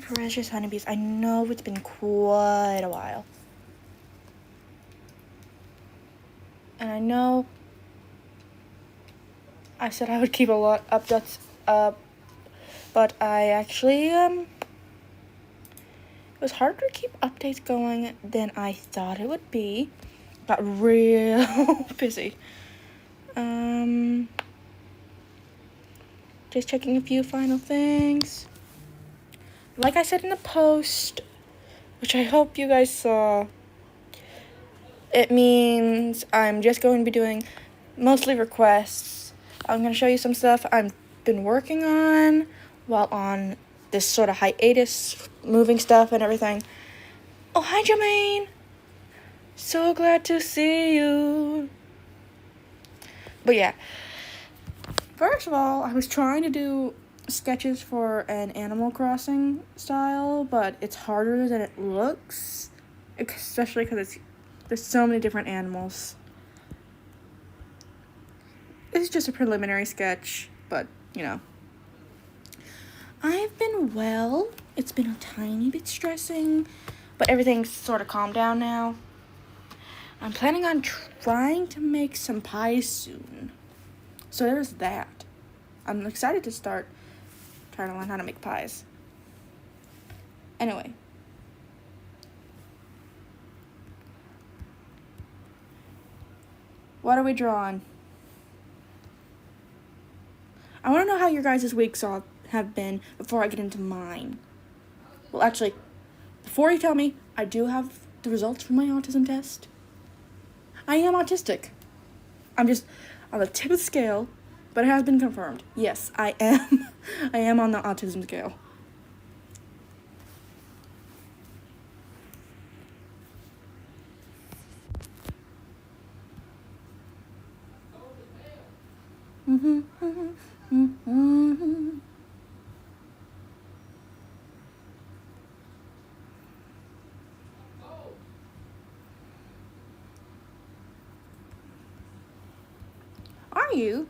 precious honeybees. I know it's been quite a while. And I know I said I would keep a lot updates up, but I actually, it was harder to keep updates going than I thought it would be. Got real busy. Just checking a few final things. Like I said in the post, which I hope you guys saw, it means I'm just going to be doing mostly requests. I'm going to show you some stuff I've been working on while on this sort of hiatus, moving stuff and everything. Oh, hi, Jermaine. So glad to see you. But yeah, first of all, I was trying to do sketches for an Animal Crossing style, but it's harder than it looks, especially because there's so many different animals. It's just a preliminary sketch, but, you know. I've been well. It's been a tiny bit stressing, but everything's sort of calmed down now. I'm planning on trying to make some pies soon. So there's that. I'm excited to start trying to learn how to make pies. Anyway. What are we drawing? I want to know how your guys' weeks have been before I get into mine. Well, actually, before you tell me, I do have the results from my autism test. I am autistic. I'm just on the tip of the scale, but it has been confirmed. Yes, I am. I am on the autism scale. Are you?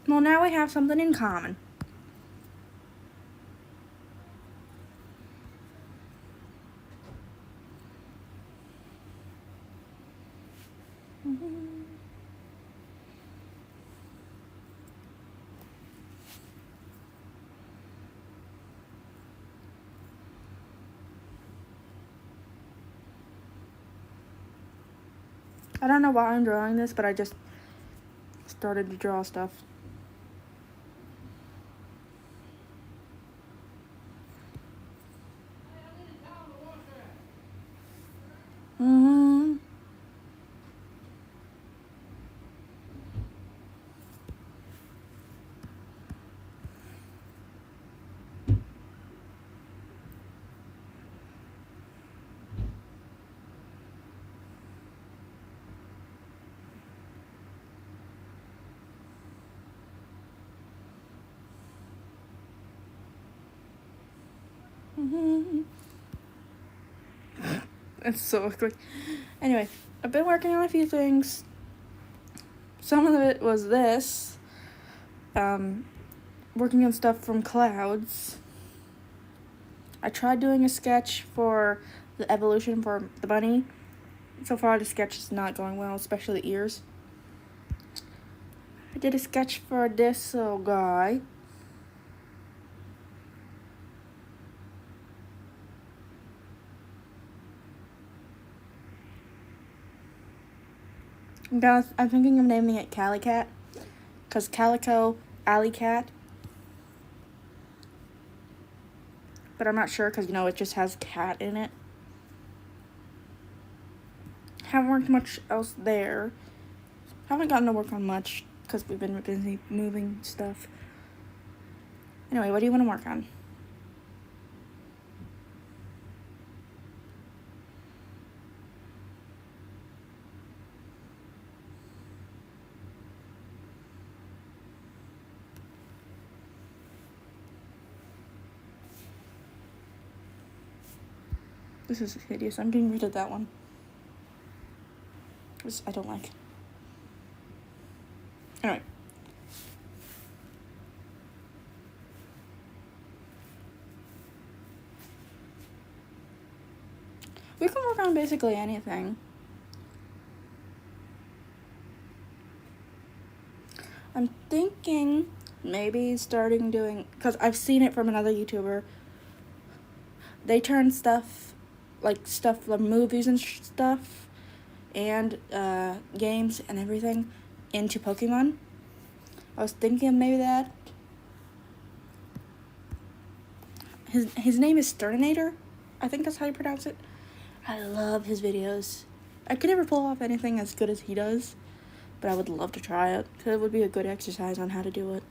Well, now we have something in common. I don't know why I'm drawing this, but I just started to draw stuff. It's so quick. Anyway, I've been working on a few things. Some of it was this. Working on stuff from clouds. I tried doing a sketch for the evolution for the bunny. So far, the sketch is not going well, especially the ears. I did a sketch for this little guy. I'm thinking of naming it Cali Cat, because Calico Alley Cat. But I'm not sure because, it just has cat in it. Haven't worked much else there. Haven't gotten to work on much because we've been busy moving stuff. Anyway, what do you want to work on? This is hideous. I'm getting rid of that one. which I don't like. Anyway. We can work on basically anything. I'm thinking maybe starting doing, because I've seen it from another YouTuber. They turn stuff like movies and stuff and games and everything into Pokemon. I was thinking of maybe that. His name is Sterninator. I think that's how you pronounce it. I love his videos. I could never pull off anything as good as he does, but I would love to try it, because it would be a good exercise on how to do it.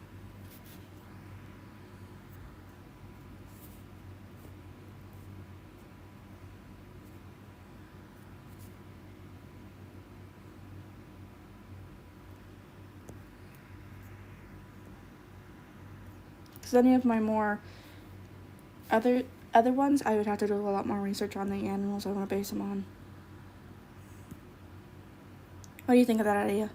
Because any of my more other ones, I would have to do a lot more research on the animals I want to base them on. What do you think of that idea?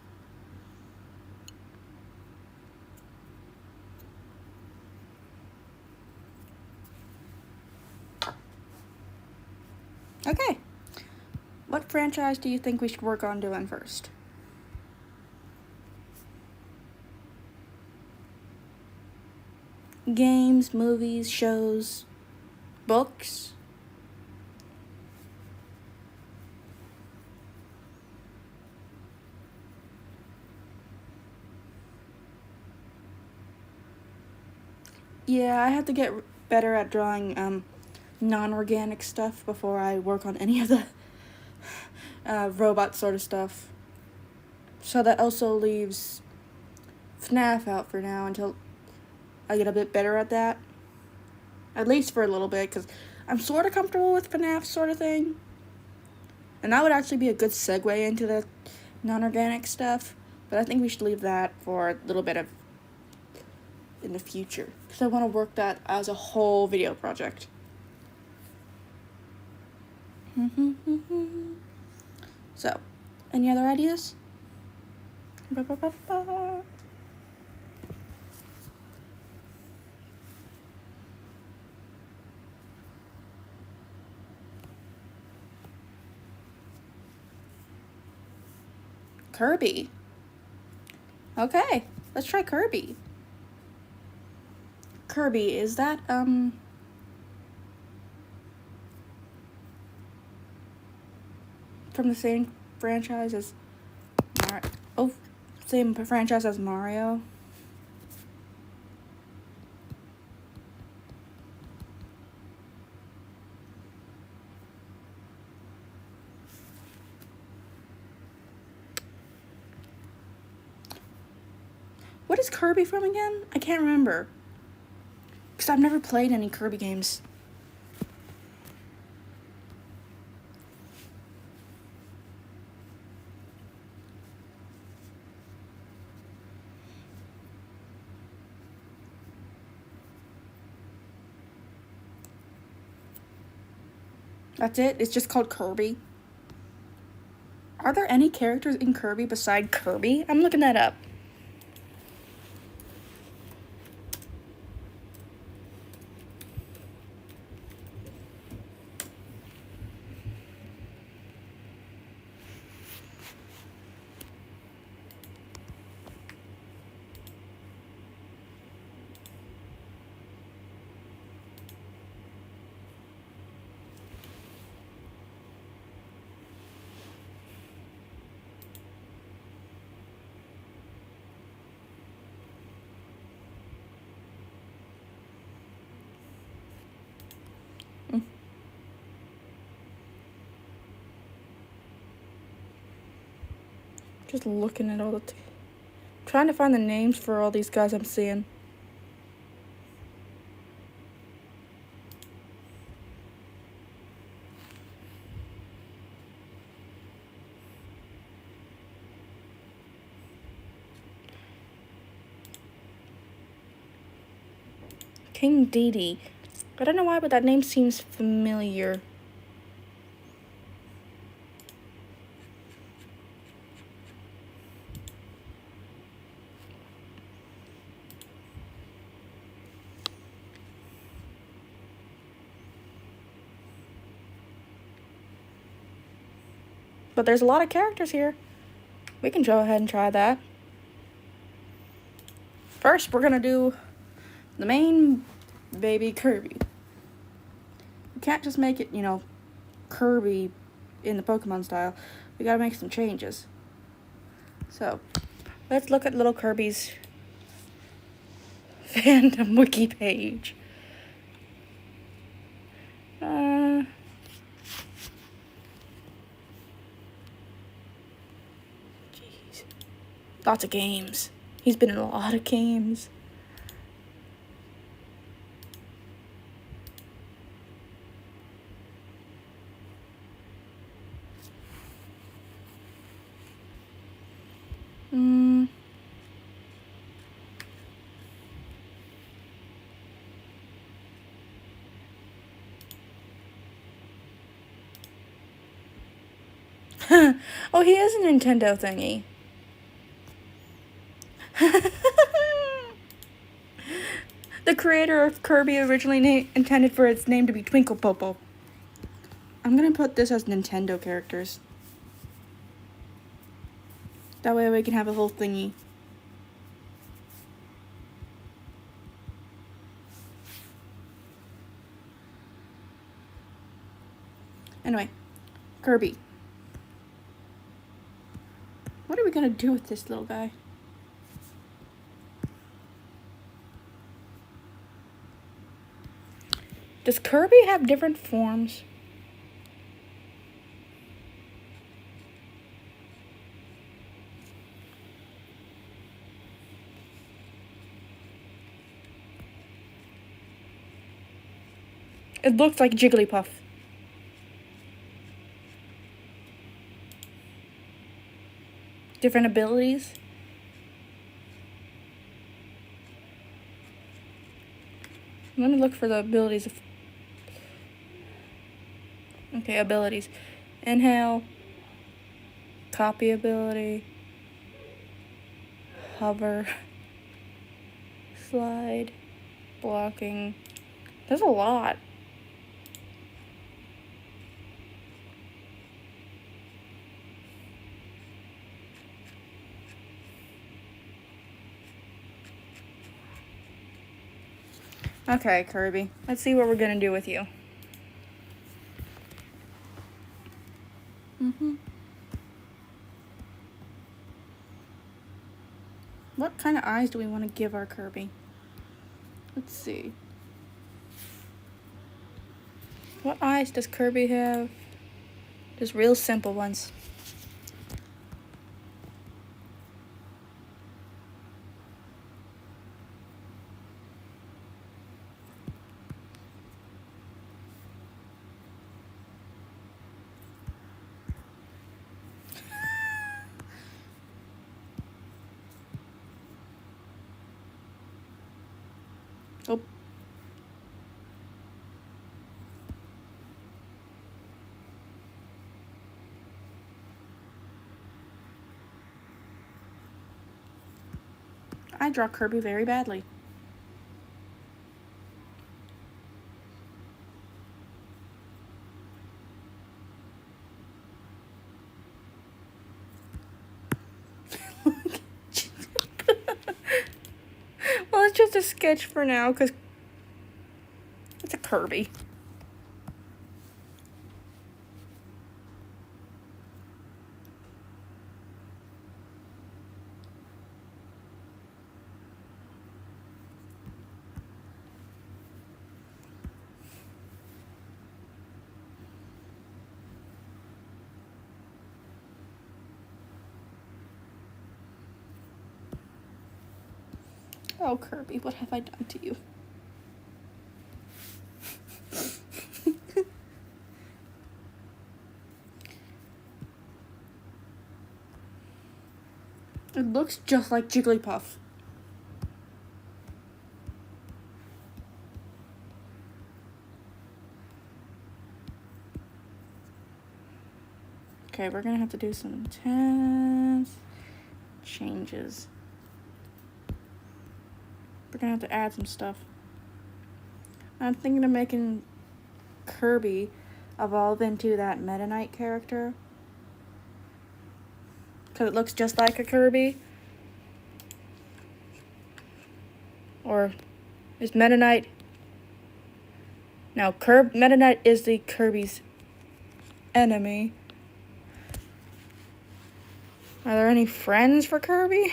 Okay. What franchise do you think we should work on doing first? Games, movies, shows, books? Yeah, I have to get better at drawing non-organic stuff before I work on any of the robot sort of stuff. So that also leaves FNAF out for now until I get a bit better at that. At least for a little bit, because I'm sort of comfortable with FNAF sort of thing. And that would actually be a good segue into the non-organic stuff. But I think we should leave that for a little bit of in the future, because I want to work that as a whole video project. So, any other ideas? Kirby. Okay, let's try Kirby. Kirby, is that, from the same franchise as same franchise as Mario? What is Kirby from again? I can't remember, because I've never played any Kirby games. That's it? It's just called Kirby? Are there any characters in Kirby beside Kirby? I'm looking that up. Just looking at all trying to find the names for all these guys I'm seeing. King Dedede. I don't know why, but that name seems familiar. but there's a lot of characters here. We can go ahead and try that. First, we're gonna do the main baby Kirby. You can't just make it, Kirby in the Pokemon style. We gotta make some changes. So, let's look at little Kirby's fandom wiki page. Jeez. Lots of games. He's been in a lot of games. Oh, he is a Nintendo thingy. The creator of Kirby originally intended for its name to be Twinkle Popo. I'm gonna put this as Nintendo characters. That way we can have a whole thingy. Anyway, Kirby. What are we gonna do with this little guy? Does Kirby have different forms? It looks like Jigglypuff. Different abilities. Let me look for the abilities. Okay, abilities. Inhale. Copy ability. Hover. Slide. Blocking. There's a lot. Okay, Kirby. Let's see what we're gonna do with you. What kind of eyes do we want to give our Kirby? Let's see. What eyes does Kirby have? Just real simple ones. Oh. I draw Kirby very badly. Well, it's just a sketch for now, because it's a Kirby. Oh, Kirby, what have I done to you? It looks just like Jigglypuff. Okay, we're gonna have to do some intense changes. We're gonna have to add some stuff. I'm thinking of making Kirby evolve into that Meta Knight character. because it looks just like a Kirby. Or is Meta Knight? No, Meta Knight is the Kirby's enemy. Are there any friends for Kirby?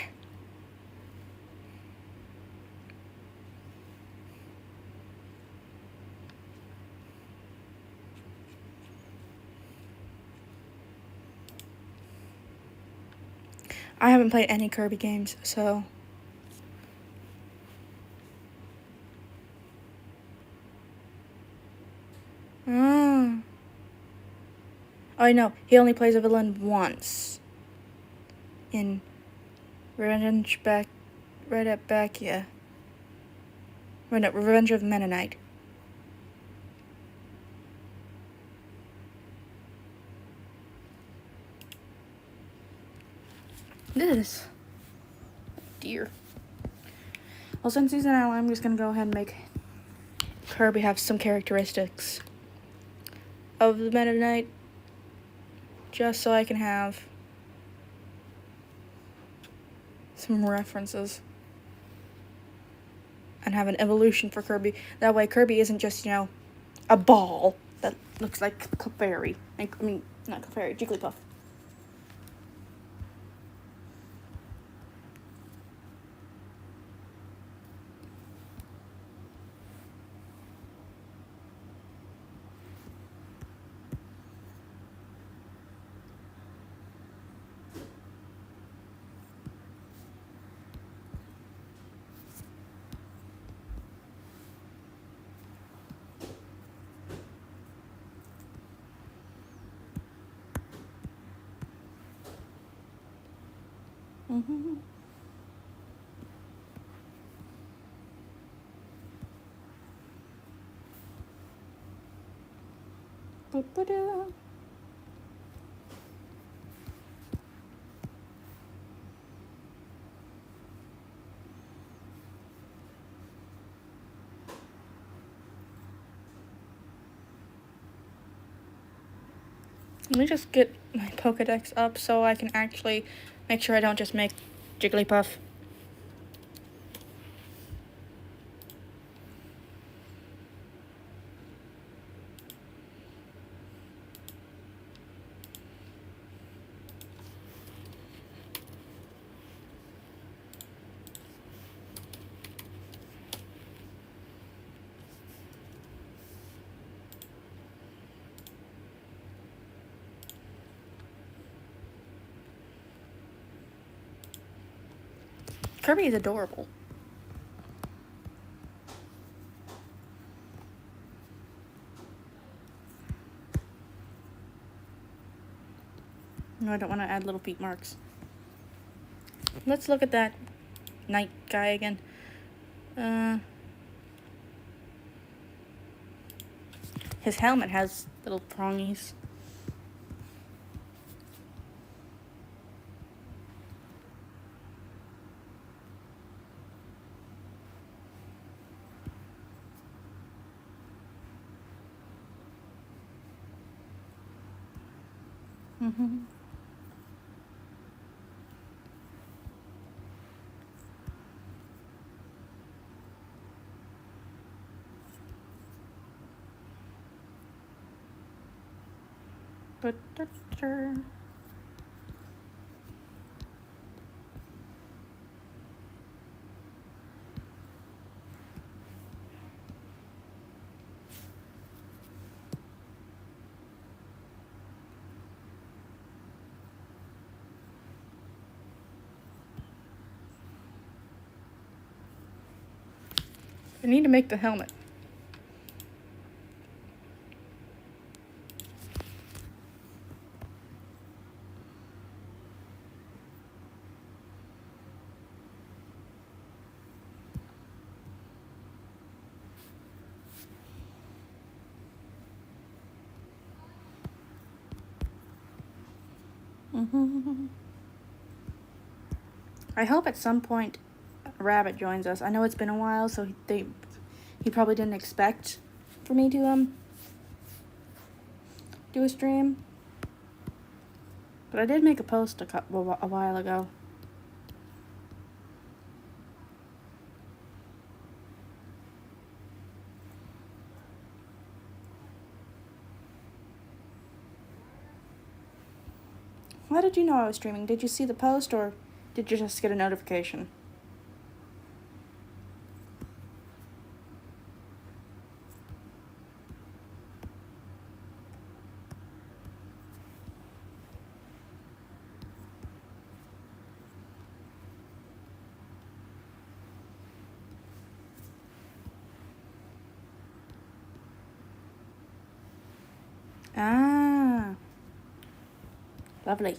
I haven't played any Kirby games, so... Oh, I know. He only plays a villain once. In Revenge of Meta Knight. This dear. Well, since he's an ally, I'm just gonna go ahead and make Kirby have some characteristics of the Meta Knight, just so I can have some references and have an evolution for Kirby. That way Kirby isn't just, a ball that looks like Clefairy. I mean, not Clefairy, Jigglypuff. Mm-hmm. Ba-ba-da. Let me just get my Pokedex up so I can actually make sure I don't just make Jigglypuff. Kirby is adorable. No, I don't want to add little feet marks. Let's look at that knight guy again. His helmet has little prongies. Mm-hmm. But I need to make the helmet. Mm-hmm. I hope at some point Rabbit joins us. I know it's been a while, so he probably didn't expect for me to do a stream. But I did make a post a while ago. How did you know I was streaming? Did you see the post or did you just get a notification? Ah, lovely.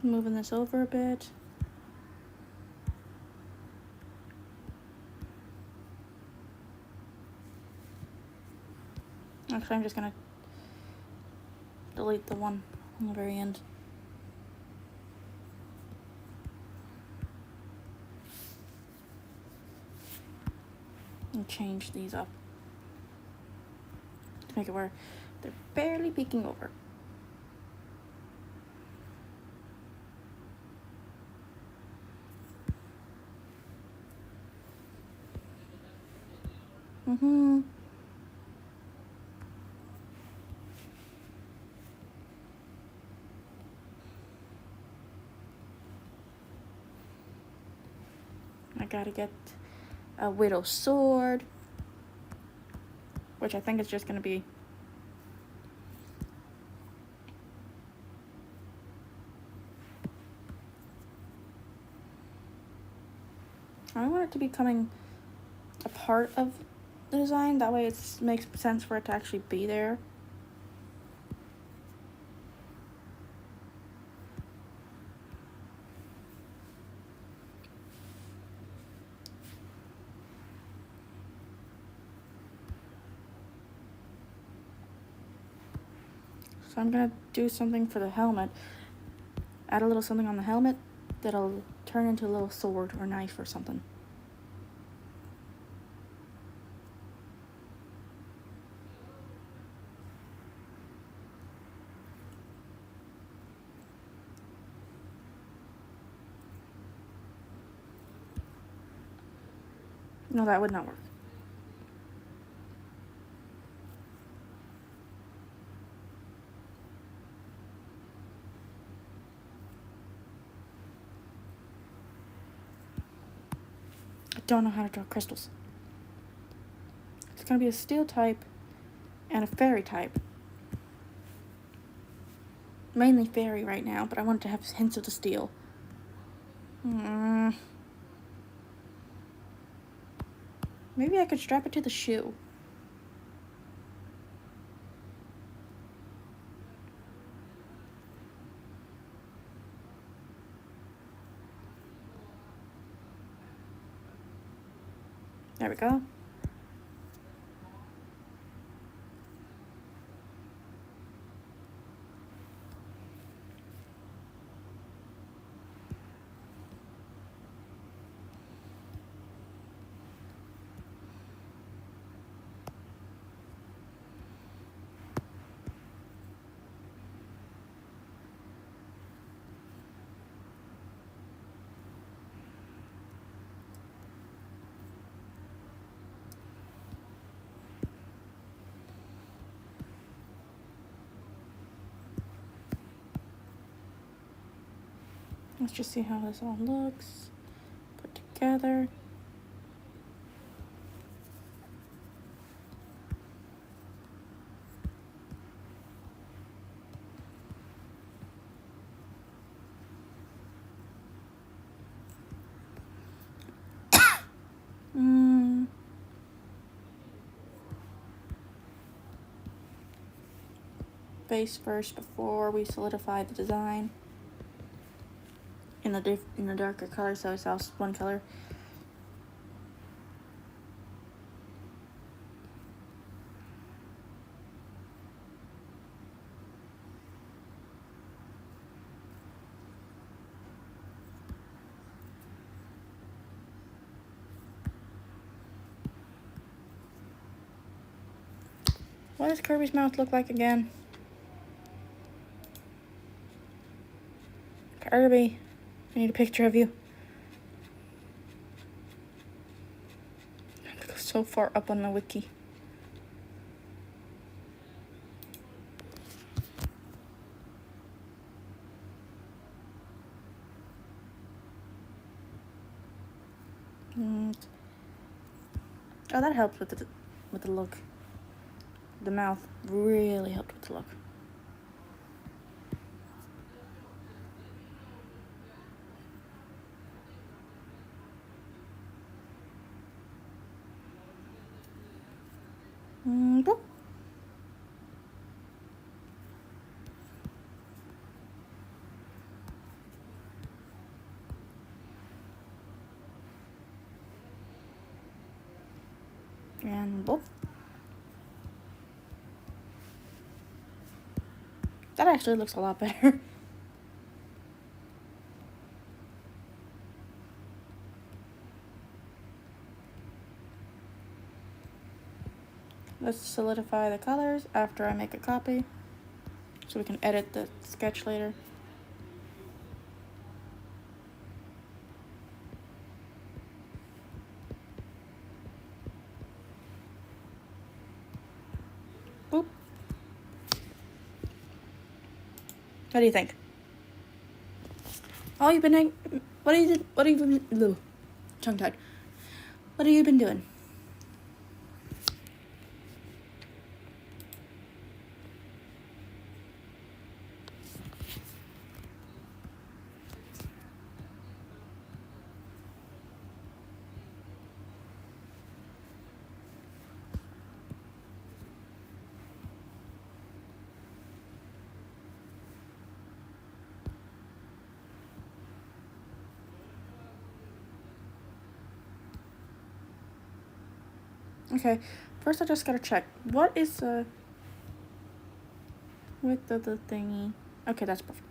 Moving this over a bit. Actually, I'm just gonna delete the one on the very end. And change these up to make it where they're barely peeking over. I gotta get a widow's sword, which I think is just gonna be I want it to be coming a part of the design, that way it makes sense for it to actually be there. So I'm gonna do something for the helmet. Add a little something on the helmet that'll turn into a little sword or knife or something. No, that would not work. I don't know how to draw crystals. It's gonna be a steel type and a fairy type. Mainly fairy right now, but I want it to have hints of the steel. Maybe I could strap it to the shoe. There we go. Let's just see how this all looks put together. face first before we solidify the design in a darker color, so it's all one color. What does Kirby's mouth look like again? Kirby, I need a picture of you. I have to go so far up on the wiki. Oh, that helps with the look. The mouth really helped with the look. Boop. And boop. That actually looks a lot better. Let's solidify the colors after I make a copy so we can edit the sketch later. Boop. What do you think? Oh, you've been what have you been tongue tied. What have you been doing? Okay, first I just gotta check. What is with the thingy? Okay, that's perfect.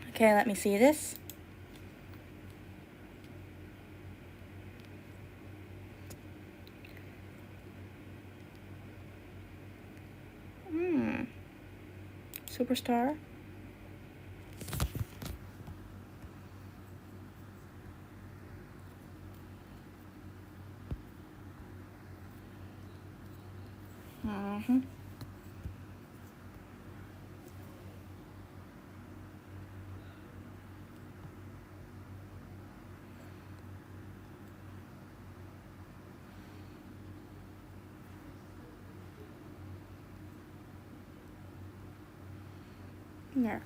Okay, let me see this. Superstar. There.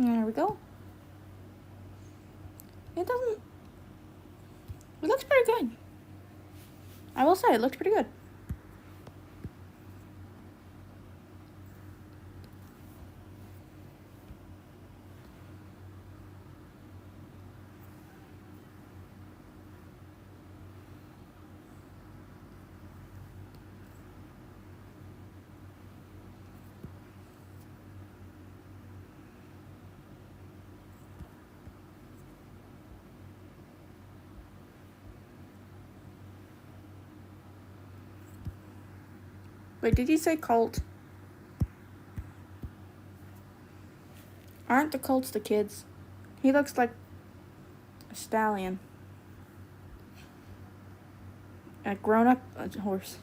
There we go. It looks pretty good. I will say, it looks pretty good. Wait, did you say cult? Aren't the colts the kids? He looks like a stallion. A grown-up horse.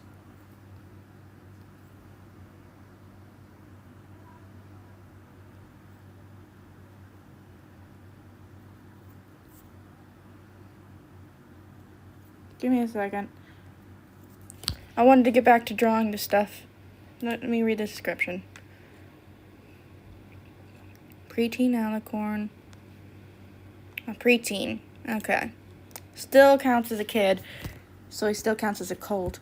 Give me a second. I wanted to get back to drawing the stuff. Let me read the description. Preteen alicorn. A preteen. Okay. Still counts as a kid, so he still counts as a colt.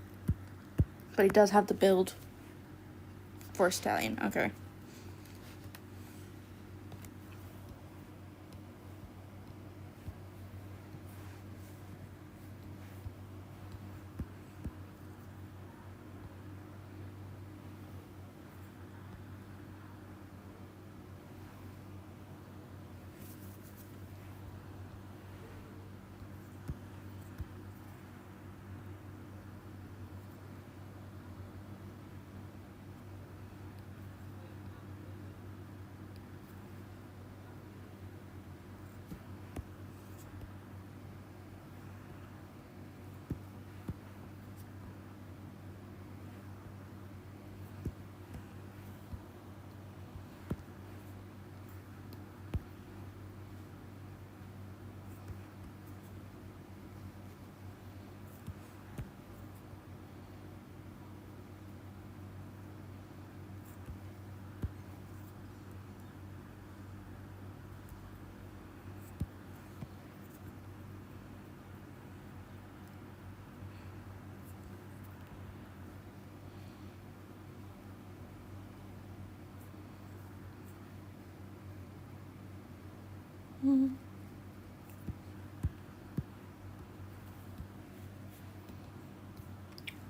But he does have the build for a stallion. Okay. Mm-hmm.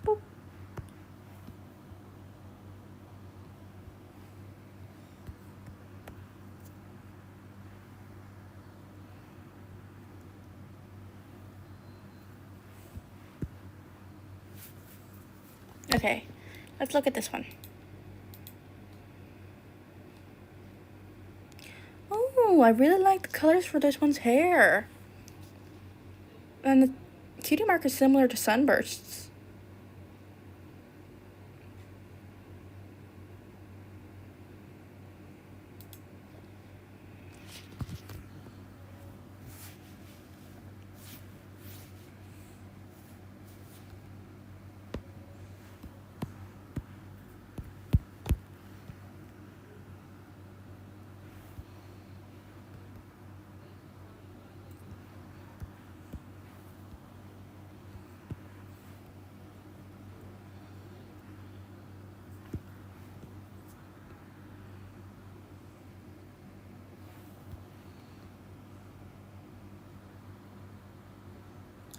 Boop. Okay, let's look at this one. Oh, I really like the colors for this one's hair. And the cutie mark is similar to Sunburst's.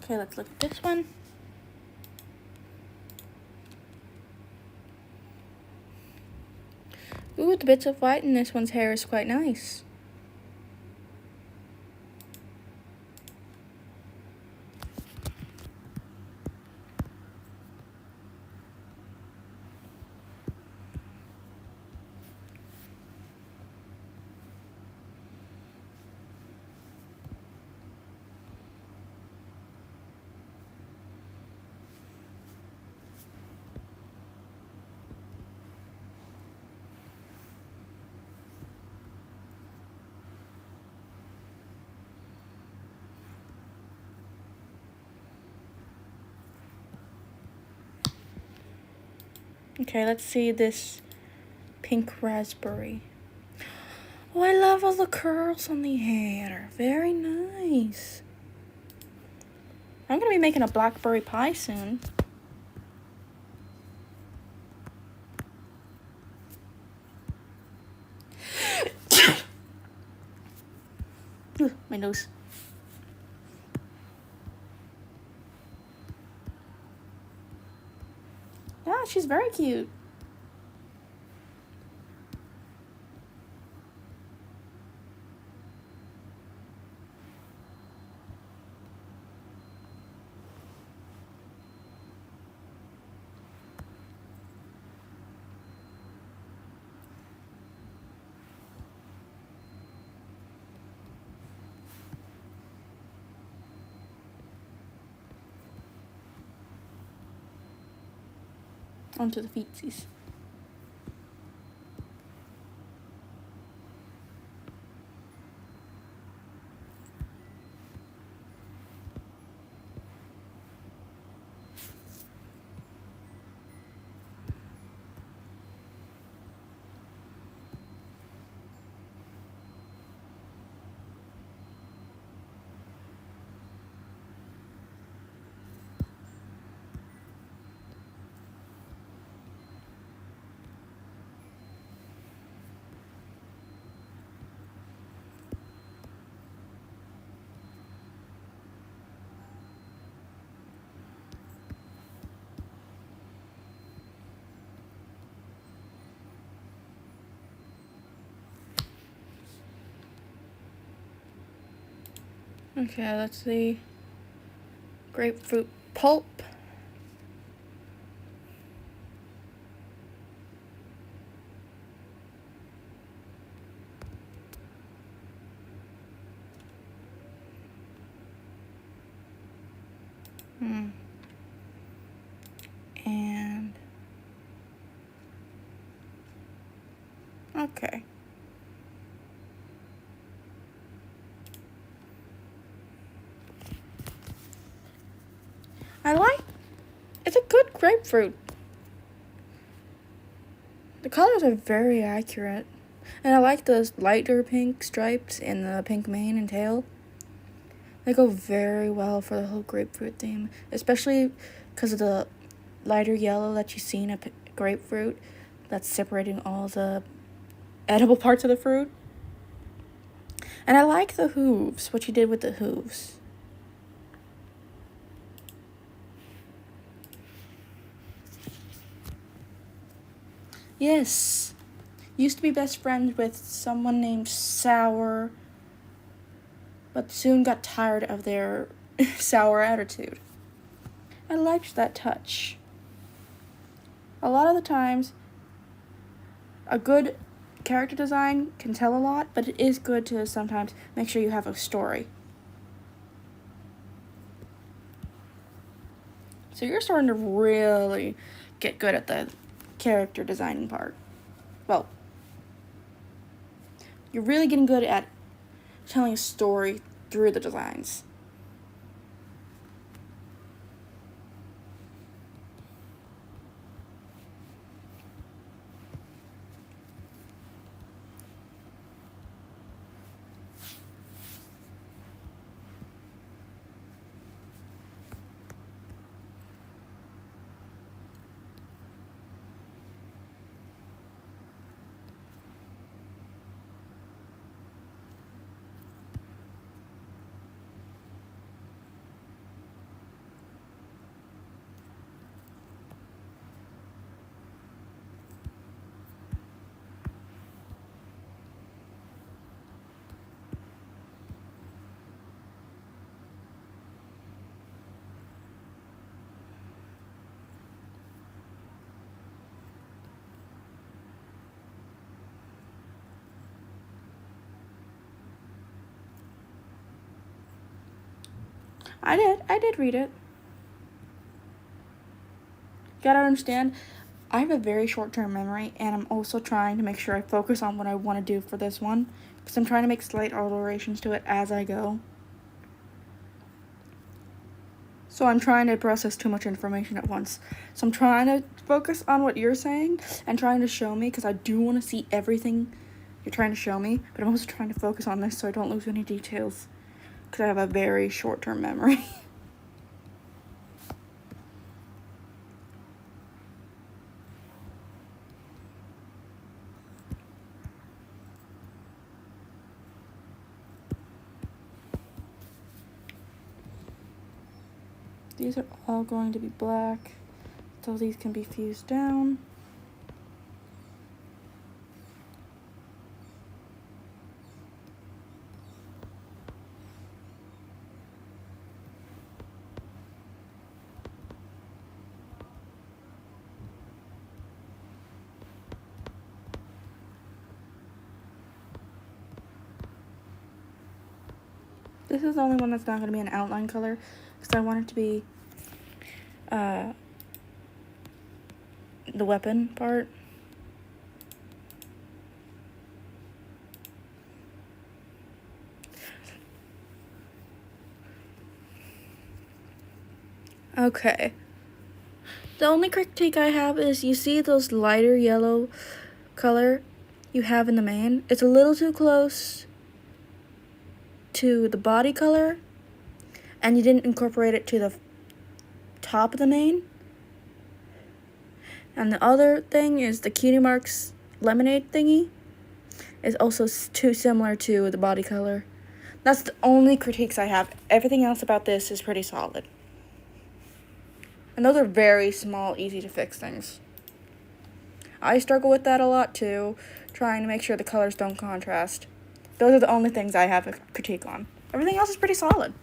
Okay, let's look at this one. Ooh, the bits of white in this one's hair is quite nice. Okay, let's see this pink raspberry. Oh, I love all the curls on the hair. Very nice. I'm gonna be making a blackberry pie soon. My nose. Yeah, she's very cute. onto the feetsies. Okay, that's the grapefruit pulp. And okay. It's a good grapefruit. The colors are very accurate. And I like the lighter pink stripes and the pink mane and tail. They go very well for the whole grapefruit theme, especially because of the lighter yellow that you see in a grapefruit that's separating all the edible parts of the fruit. And I like the hooves, what you did with the hooves. Yes. Used to be best friends with someone named Sour, but soon got tired of their sour attitude. I liked that touch. A lot of the times, a good character design can tell a lot, but it is good to sometimes make sure you have a story. So you're starting to really get good at the character designing part. Well, you're really getting good at telling a story through the designs. I did read it. Gotta understand, I have a very short-term memory, and I'm also trying to make sure I focus on what I want to do for this one, because I'm trying to make slight alterations to it as I go. So I'm trying to process too much information at once. So I'm trying to focus on what you're saying and trying to show me, because I do want to see everything you're trying to show me, but I'm also trying to focus on this so I don't lose any details, because I have a very short-term memory. These are all going to be black, so these can be fused down. This is the only one that's not going to be an outline color, because I want it to be the weapon part. Okay. The only critique I have is you see those lighter yellow color you have in the mane? It's a little too close to the body color, and you didn't incorporate it to the top of the mane. And the other thing is the Cutie Marks lemonade thingy is also too similar to the body color. That's the only critiques I have. Everything else about this is pretty solid. And those are very small, easy to fix things. I struggle with that a lot too, trying to make sure the colors don't contrast. Those are the only things I have a critique on. Everything else is pretty solid.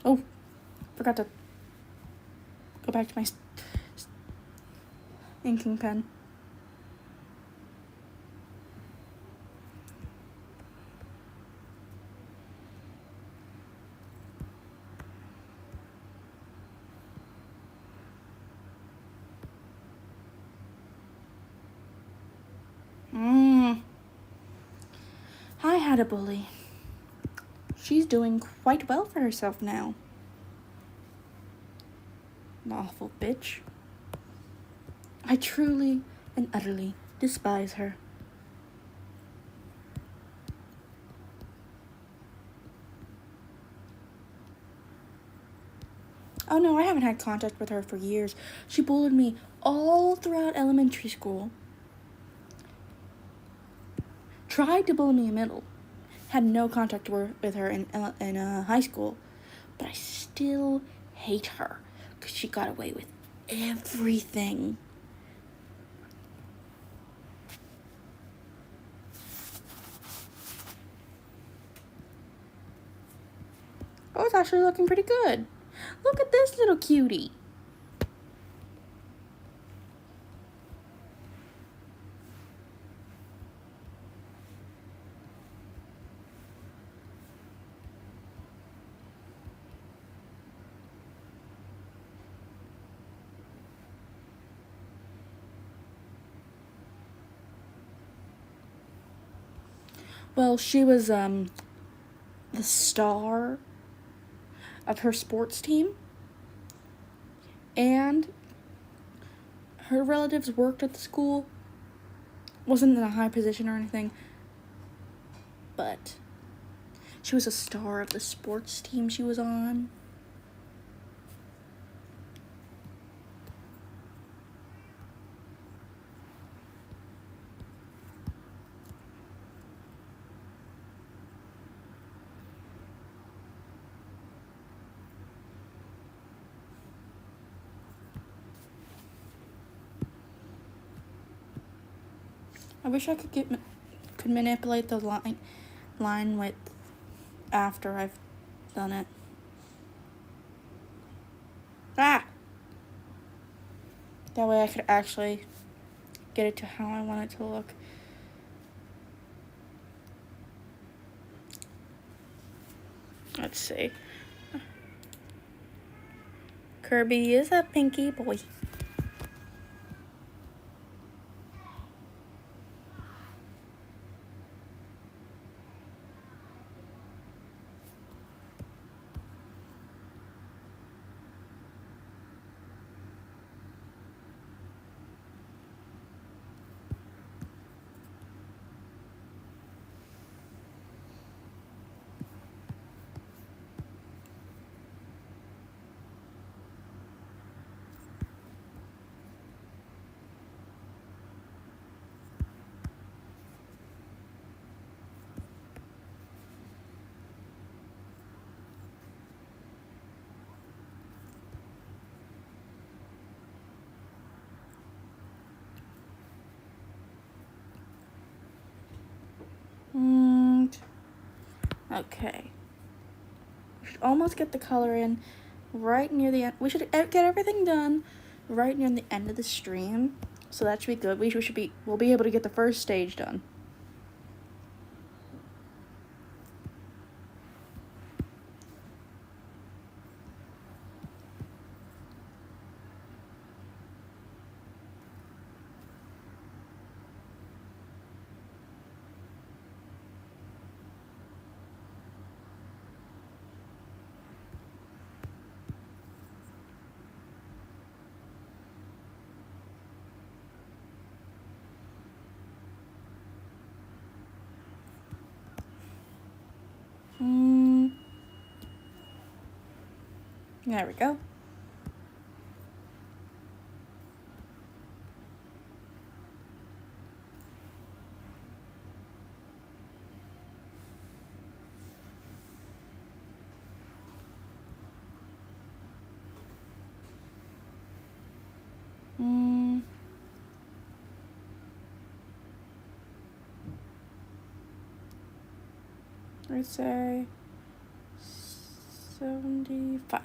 Oh, forgot to go back to my inking pen. I had a bully. She's doing quite well for herself now. An awful bitch. I truly and utterly despise her. Oh no, I haven't had contact with her for years. She bullied me all throughout elementary school. Tried to bully me in middle. Had no contact with her in high school. But I still hate her because she got away with everything. Oh, it's actually looking pretty good. Look at this little cutie. Well, she was the star of her sports team, and her relatives worked at the school. Wasn't in a high position or anything, but she was a star of the sports team she was on. I wish I could manipulate the line width after I've done it. Ah! That way I could actually get it to how I want it to look. Let's see. Kirby is a pinky boy. Okay. should almost get the color in right near the end. We should get everything done right near the end of the stream, so that should be good. We'll be able to get the first stage done. There we go. I'd say 75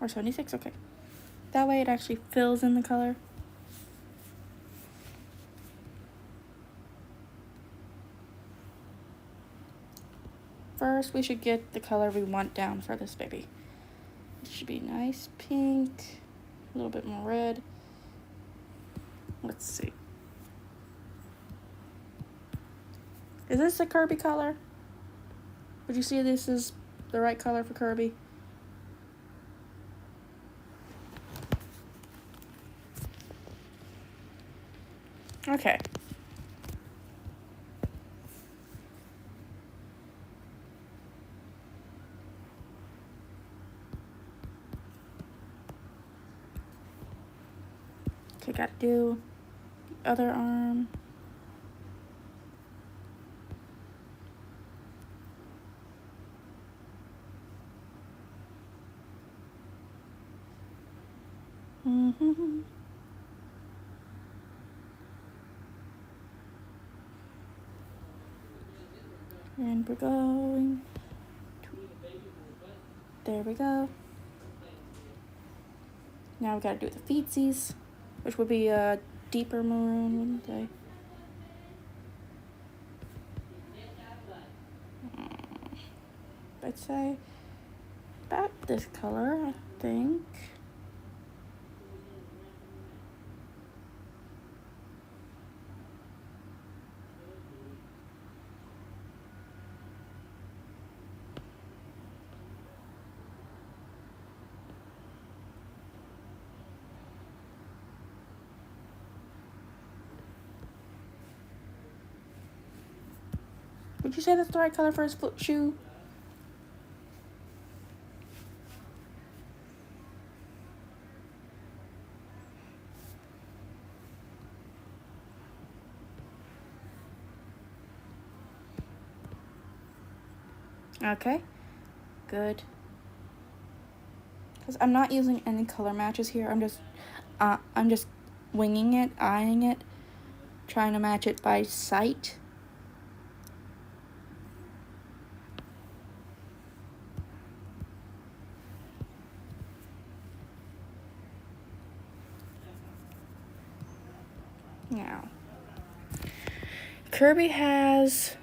or 76, okay. That way it actually fills in the color. First, we should get the color we want down for this baby. It should be nice pink, a little bit more red. Let's see. Is this a Kirby color? Would you see this is the right color for Kirby? Okay. Okay, gotta do the other arm. And we're going. There we go. Now we gotta do the feetsies, which would be a deeper maroon, wouldn't they? I'd say about this color, I think. Would you say that's the right color for his shoe? Okay, good. Because I'm not using any color matches here. I'm just winging it, eyeing it, trying to match it by sight. Now, Kirby has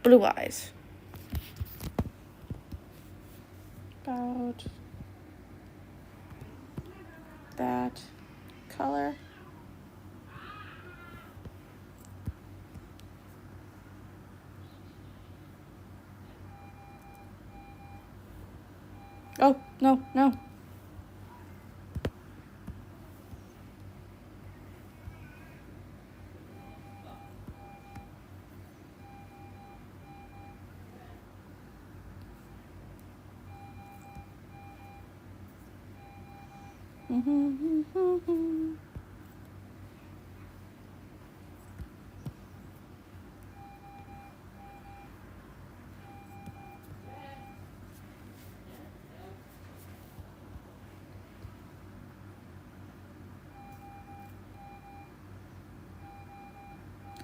blue eyes. About that color. Oh, no, no.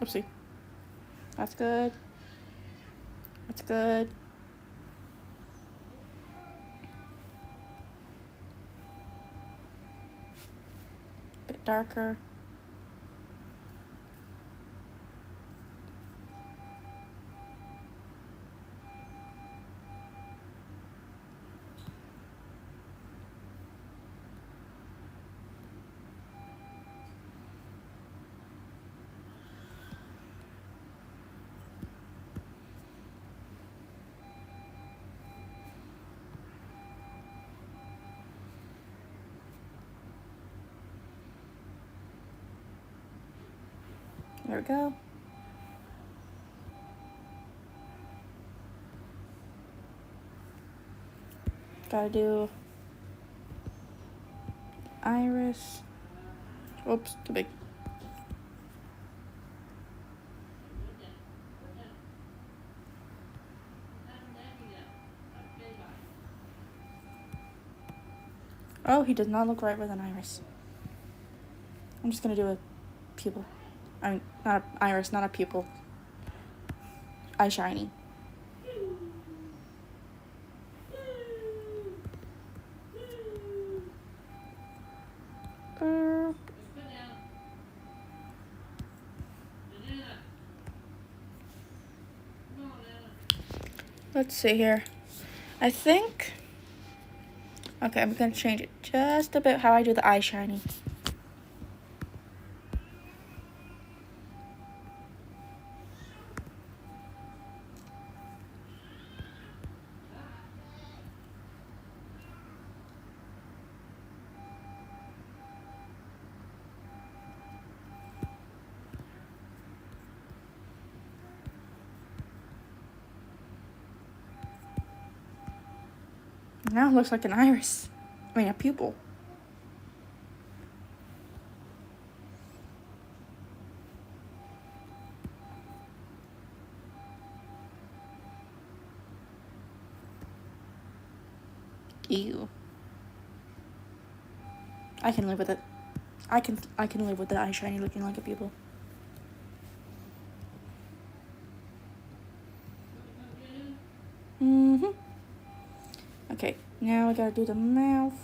Oopsie. That's good. That's good. Bit darker. There we go. Gotta do iris. Oops, too big. Oh, he does not look right with an iris. I'm just gonna do a pupil. I mean, not an iris, not a pupil. Eye shiny. Let's see here. I think... Okay, I'm gonna change it just a bit how I do the eye shiny. Now it looks like an iris. I mean, a pupil. Ew. I can live with it. I can live with the eye shiny looking like a pupil. Okay, now I gotta do the mouth.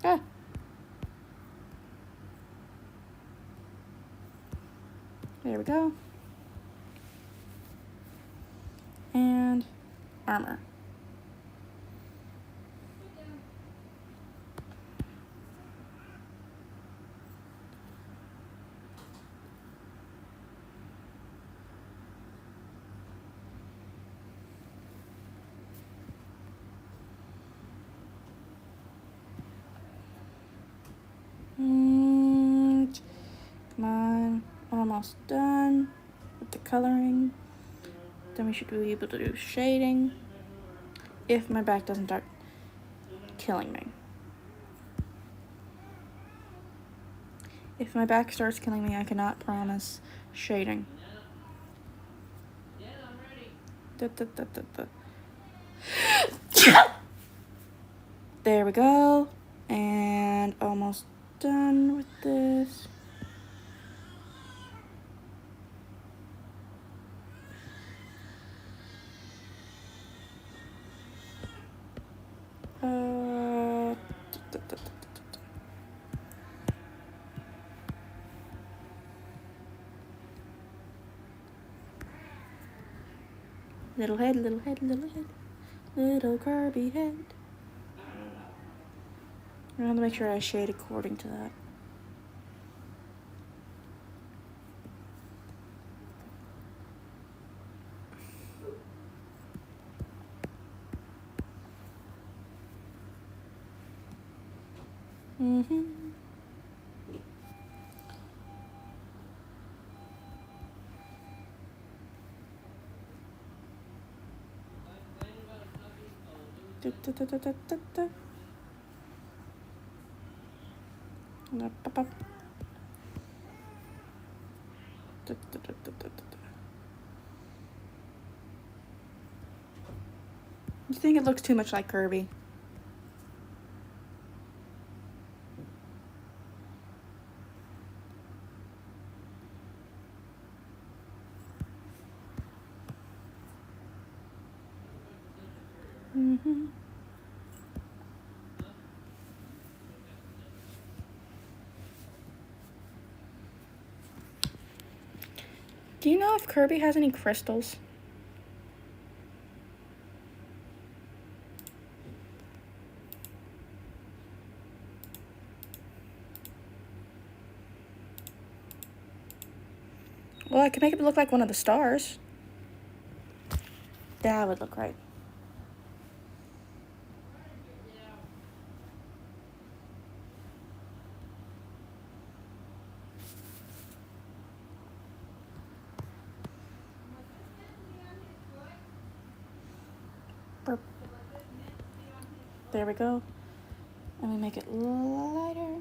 Ah. There we go. And armor. Come on, almost done with the coloring. Then we should be able to do shading if my back doesn't start killing me. If my back starts killing me, I cannot promise shading. There we go. And almost done with this. Little head, little head, little head, little Kirby head. I have to make sure I shade according to that. You think it looks too much like Kirby? Mm-hmm. Do you know if Kirby has any crystals? Well, I could make it look like one of the stars. That would look right. Burp. There we go. And we make it lighter.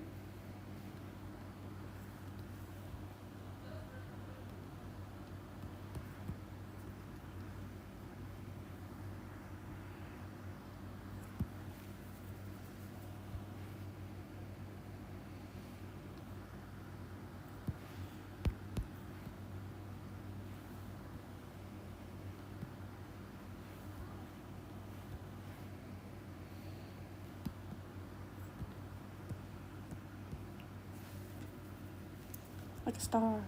Like a star.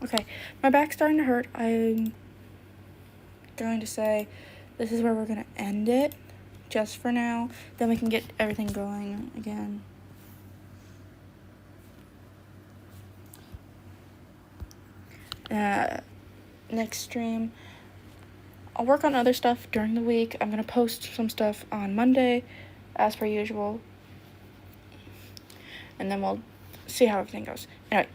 Okay, my back's starting to hurt. I'm going to say this is where we're going to end it, just for now. Then we can get everything going again. Next stream, I'll work on other stuff during the week. I'm going to post some stuff on Monday, as per usual. And then we'll see how everything goes. Anyway,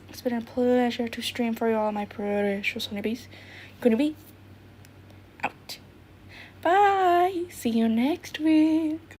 it's been a pleasure to stream for you all, my precious honeybees. Gonna be out. Bye. See you next week.